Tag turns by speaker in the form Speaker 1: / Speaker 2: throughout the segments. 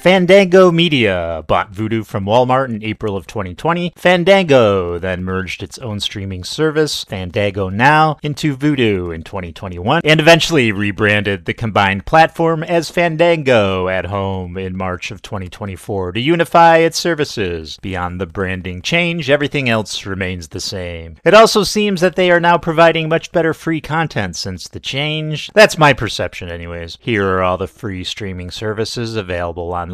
Speaker 1: Fandango Media bought Vudu from Walmart in April of 2020. Fandango then merged its own streaming service, Fandango Now, into Vudu in 2021, and eventually rebranded the combined platform as Fandango at Home in March of 2024 to unify its services. Beyond the branding change, everything else remains the same. It also seems that they are now providing much better free content since the change. That's my perception anyways. Here are all the free streaming services available online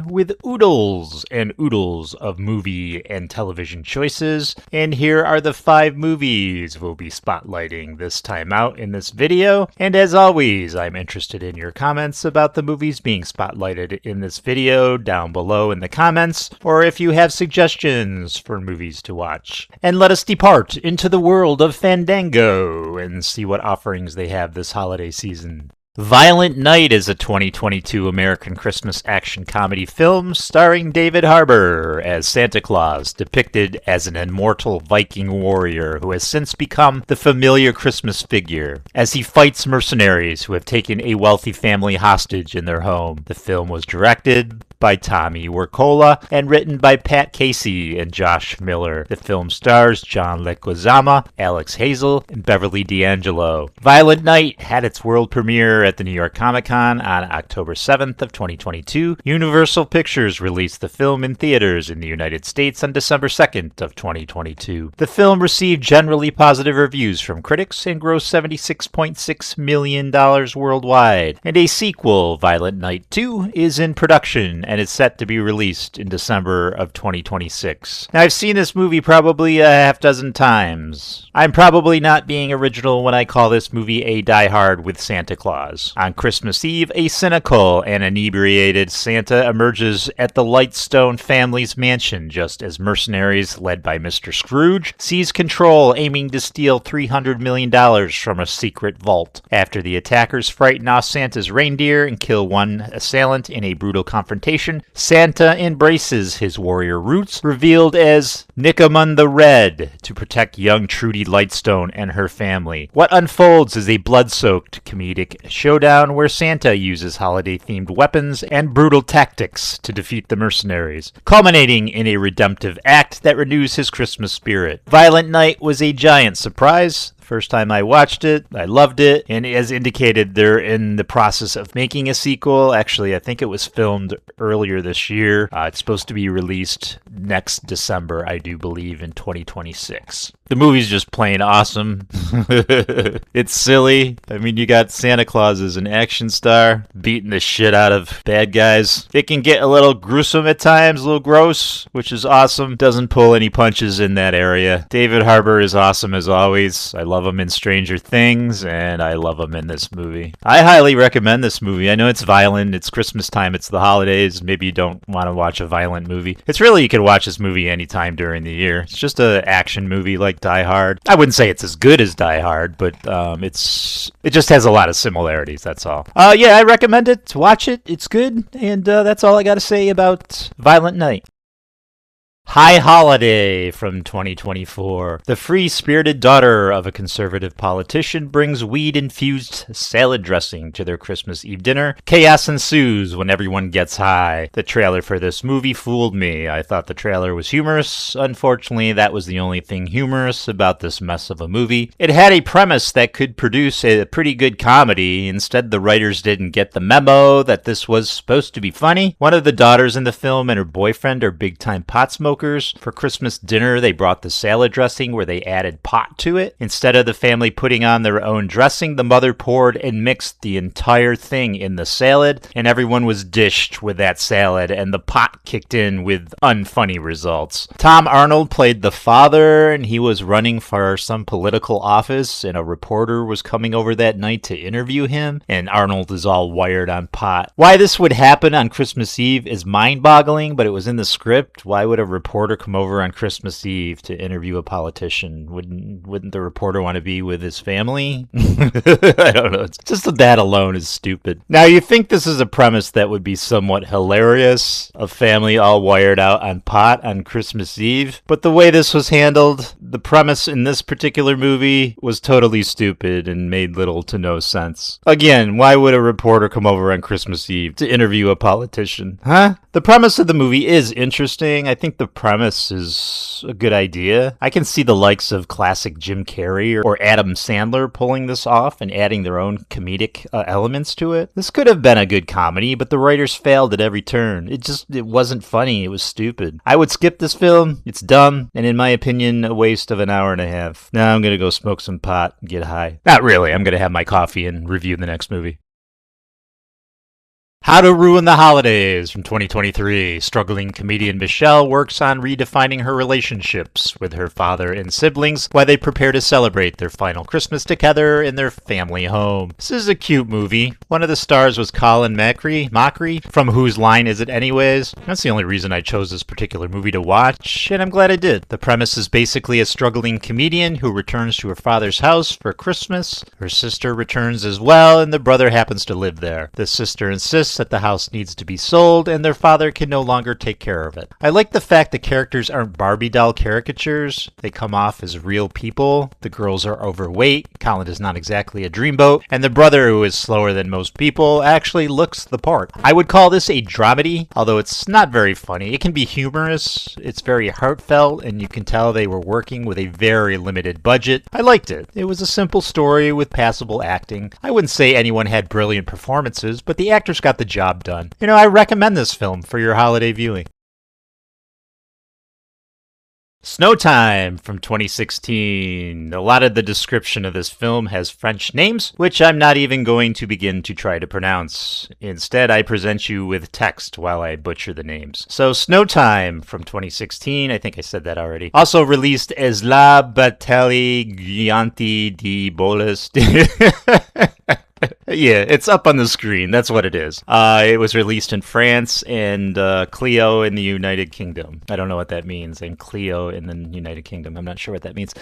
Speaker 1: with oodles and oodles of movie and television choices. And here are the 5 movies we'll be spotlighting this time out in this video. And as always, I'm interested in your comments about the movies being spotlighted in this video down below in the comments, or if you have suggestions for movies to watch. And let us depart into the world of Fandango and see what offerings they have this holiday season. Violent Night is a 2022 American Christmas action comedy film starring David Harbour as Santa Claus, depicted as an immortal Viking warrior who has since become the familiar Christmas figure as he fights mercenaries who have taken a wealthy family hostage in their home. The film was directed by Tommy Wirkola and written by Pat Casey and Josh Miller. The film stars John Leguizamo, Alex Hazel, and Beverly D'Angelo. Violent Night had its world premiere at the New York Comic Con on October 7th of 2022. Universal Pictures released the film in theaters in the United States on December 2nd of 2022. The film received generally positive reviews from critics and grossed $76.6 million worldwide. And a sequel, Violent Night 2, is in production and is set to be released in December of 2026. Now, I've seen this movie probably a half dozen times. I'm probably not being original when I call this movie a Die Hard with Santa Claus. On Christmas Eve, a cynical and inebriated Santa emerges at the Lightstone family's mansion just as mercenaries led by Mr. Scrooge seize control, aiming to steal $300 million from a secret vault. After the attackers frighten off Santa's reindeer and kill one assailant in a brutal confrontation, Santa embraces his warrior roots, revealed as Nickamon the Red, to protect young Trudy Lightstone and her family. What unfolds is a blood-soaked comedic showdown where Santa uses holiday-themed weapons and brutal tactics to defeat the mercenaries, culminating in a redemptive act that renews his Christmas spirit. Violent Night was a giant surprise. First time I watched it, I loved it, and as indicated, they're in the process of making a sequel. Actually, I think it was filmed earlier this year. It's supposed to be released next December, I do believe, in 2026. The movie's just plain awesome. It's silly. I mean, you got Santa Claus as an action star, beating the shit out of bad guys. It can get a little gruesome at times, a little gross, which is awesome. Doesn't pull any punches in that area. David Harbour is awesome as always. I love him in Stranger Things, and I love him in this movie. I highly recommend this movie. I know it's violent, it's Christmas time, it's the holidays. Maybe you don't want to watch a violent movie. It's really, you can watch this movie anytime during the year. It's just an action movie like Die Hard. I wouldn't say it's as good as Die Hard, but it just has a lot of similarities, that's all. Yeah, I recommend it. Watch it. It's good, and that's all I got to say about Violent Night. High Holiday from 2024. The free-spirited daughter of a conservative politician brings weed-infused salad dressing to their Christmas Eve dinner. Chaos ensues when everyone gets high. The trailer for this movie fooled me. I thought the trailer was humorous. Unfortunately, that was the only thing humorous about this mess of a movie. It had a premise that could produce a pretty good comedy. Instead, the writers didn't get the memo that this was supposed to be funny. One of the daughters in the film and her boyfriend are big-time pot smokers. For Christmas dinner, they brought the salad dressing where they added pot to it. Instead of the family putting on their own dressing, the mother poured and mixed the entire thing in the salad, and everyone was dished with that salad, and the pot kicked in with unfunny results. Tom Arnold played the father, and he was running for some political office, and a reporter was coming over that night to interview him, and Arnold is all wired on pot. Why this would happen on Christmas Eve is mind-boggling, but it was in the script. Why would a reporter reporter come over on Christmas Eve to interview a politician? Wouldn't the reporter want to be with his family? I don't know. It's just that alone is stupid. Now, you think this is a premise that would be somewhat hilarious, a family all wired out on pot on Christmas Eve, but the way this was handled, the premise in this particular movie was totally stupid and made little to no sense. Again, why would a reporter come over on Christmas Eve to interview a politician? Huh? The premise of the movie is interesting. I think the premise is a good idea. I can see the likes of classic Jim Carrey or Adam Sandler pulling this off and adding their own comedic elements to it. This could have been a good comedy, but the writers failed at every turn. It wasn't funny. It was stupid. I would skip this film. It's dumb, and in my opinion, a waste of an hour and a half. Now I'm gonna go smoke some pot and get high. Not really. I'm gonna have my coffee and review the next movie. How to Ruin the Holidays from 2023. Struggling comedian Michelle works on redefining her relationships with her father and siblings while they prepare to celebrate their final Christmas together in their family home. This is a cute movie. One of the stars was Colin Mockery, from Whose Line Is It Anyways? That's the only reason I chose this particular movie to watch, and I'm glad I did. The premise is basically a struggling comedian who returns to her father's house for Christmas. Her sister returns as well, and the brother happens to live there. The sister insists that the house needs to be sold and their father can no longer take care of it. I like the fact the characters aren't Barbie doll caricatures. They come off as real people. The girls are overweight. Colin is not exactly a dreamboat. And the brother, who is slower than most people, actually looks the part. I would call this a dramedy, although it's not very funny. It can be humorous. It's very heartfelt, and you can tell they were working with a very limited budget. I liked it. It was a simple story with passable acting. I wouldn't say anyone had brilliant performances, but the actors got the job done. I recommend this film for your holiday viewing. Snow Time from 2016. A lot of the description of this film has French names, which I'm not even going to begin to try to pronounce. Instead, I present you with text while I butcher the names. So, Snow Time from 2016, I think I said that already. Also released as La Bataille Gianti di Bolas. Yeah, it's up on the screen. That's what it is. It was released in France and Clio in the United Kingdom. I don't know what that means. And Clio in the United Kingdom. I'm not sure what that means.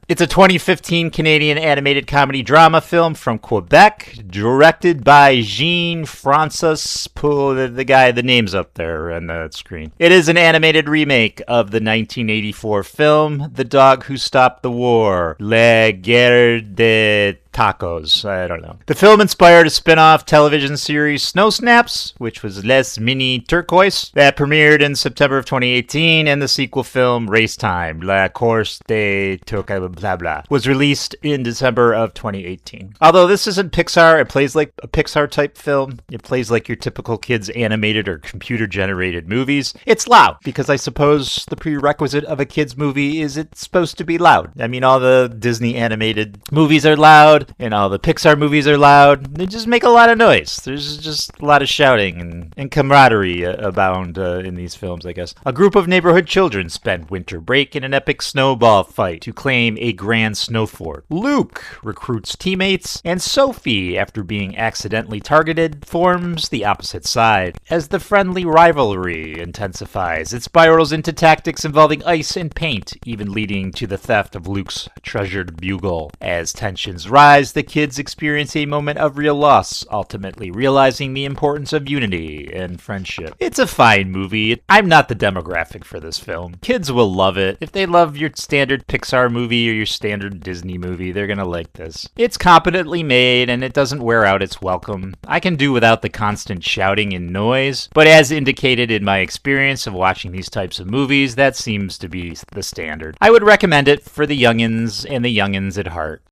Speaker 1: It's a 2015 Canadian animated comedy drama film from Quebec, directed by Jean-Francois Poul, the guy, the name's up there on the screen. It is an animated remake of the 1984 film The Dog Who Stopped the War, La Guerre des Tacos. I don't know. The film inspired a spin-off television series, Snow Snaps, which was Les Mini Turquoise, that premiered in September of 2018, and the sequel film, Race Time, La Course des Turquoise, blah blah, was released in December of 2018. Although this isn't Pixar, it plays like a Pixar-type film. It plays like your typical kids' animated or computer-generated movies. It's loud, because I suppose the prerequisite of a kids' movie is it's supposed to be loud. I mean, all the Disney animated movies are loud, and all the Pixar movies are loud. They just make a lot of noise. There's just a lot of shouting and camaraderie abound in these films, I guess. A group of neighborhood children spend winter break in an epic snowball fight to claim a grand snow fort. Luke recruits teammates, and Sophie, after being accidentally targeted, forms the opposite side. As the friendly rivalry intensifies, it spirals into tactics involving ice and paint, even leading to the theft of Luke's treasured bugle. As tensions rise, the kids experience a moment of real loss, ultimately realizing the importance of unity and friendship. It's a fine movie. I'm not the demographic for this film. Kids will love it. If they love your standard Pixar movie or your standard Disney movie, they're gonna like this. It's competently made and it doesn't wear out its welcome. I can do without the constant shouting and noise, but as indicated in my experience of watching these types of movies, that seems to be the standard. I would recommend it for the youngins and the youngins at heart.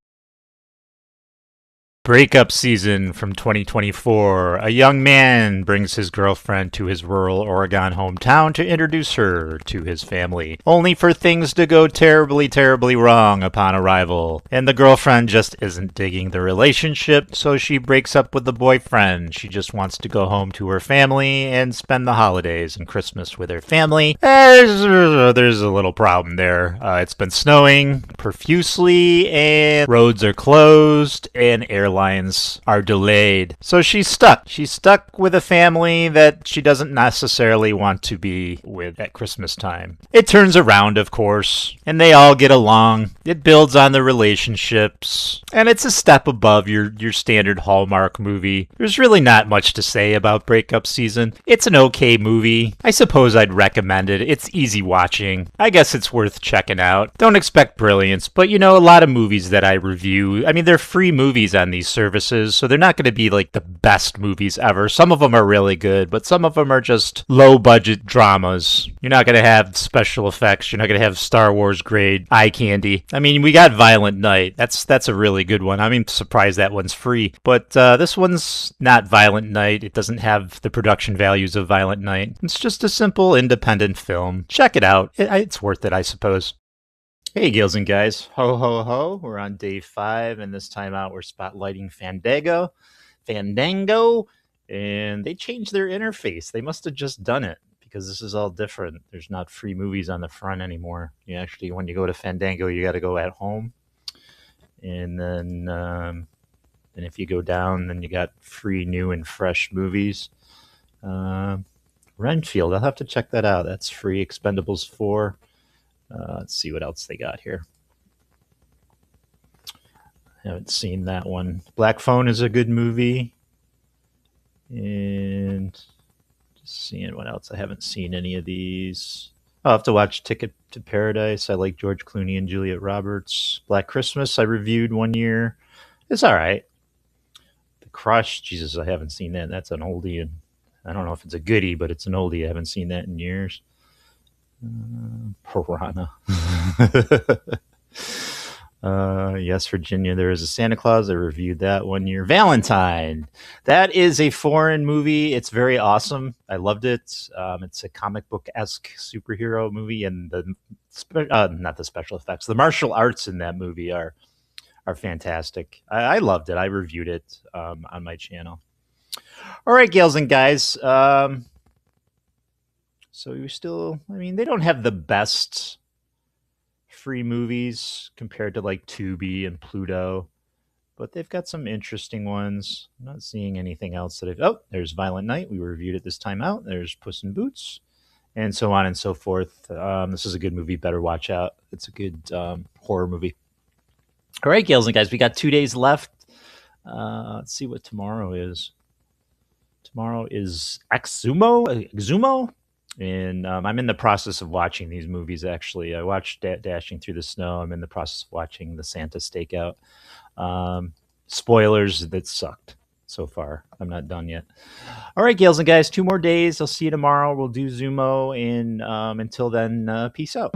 Speaker 1: Breakup Season from 2024. A young man brings his girlfriend to his rural Oregon hometown to introduce her to his family, only for things to go terribly, terribly wrong upon arrival. And the girlfriend just isn't digging the relationship, so she breaks up with the boyfriend. She just wants to go home to her family and spend the holidays and Christmas with her family. There's a little problem there. It's been snowing profusely, and roads are closed, and airlines deadlines are delayed. So she's stuck. She's stuck with a family that she doesn't necessarily want to be with at Christmas time. It turns around, of course, and they all get along. It builds on the relationships, and it's a step above your standard Hallmark movie. There's really not much to say about Breakup Season. It's an okay movie. I suppose I'd recommend it. It's easy watching. I guess it's worth checking out. Don't expect brilliance, but a lot of movies that I review, I mean, they're free movies on these services, so they're not going to be like the best movies ever. Some of them are really good, but some of them are just low budget dramas. You're not going to have special effects. You're not going to have Star Wars grade eye candy. I mean, we got Violent Night. That's a really good one. I'm surprised that one's free, but this one's not Violent Night. It doesn't have the production values of Violent Night. It's just a simple independent film. Check it out. It's worth it, I suppose. Hey, gals and guys. Ho, ho, ho. We're on day 5, and this time out we're spotlighting Fandango. And they changed their interface. They must have just done it because this is all different. There's not free movies on the front anymore. You actually, when you go to Fandango, you got to go at home. And then if you go down, then you got free, new, and fresh movies. Renfield, I'll have to check that out. That's free. Expendables 4. Let's see what else they got here. Haven't seen that one. Black Phone is a good movie. And just seeing what else. I haven't seen any of these. I'll have to watch Ticket to Paradise. I like George Clooney and Juliet Roberts. Black Christmas I reviewed one year. It's all right. The Crush, Jesus, I haven't seen that. That's an oldie. And I don't know if it's a goodie, but it's an oldie. I haven't seen that in years. Piranha. Yes, Virginia, there is a Santa Claus. I reviewed that one year. Valentine. That is a foreign movie. It's very awesome. I loved it. It's a comic book-esque superhero movie, and not the special effects. The martial arts in that movie are fantastic. I loved it. I reviewed it on my channel. All right, gals and guys. So you still, I mean, they don't have the best free movies compared to like Tubi and Pluto, but they've got some interesting ones. I'm not seeing anything else that there's Violent Night. We reviewed it this time out. There's Puss in Boots, and so on and so forth. This is a good movie. Better watch out. It's a good horror movie. All right, gals and guys, we got 2 days left. Let's see what tomorrow is. Tomorrow is Exhumo. And I'm in the process of watching these movies, actually. I watched Dashing Through the Snow. I'm in the process of watching The Santa Stakeout. Spoilers, that sucked so far. I'm not done yet. All right, gals and guys, 2 more days. I'll see you tomorrow. We'll do Zumo. And until then, peace out.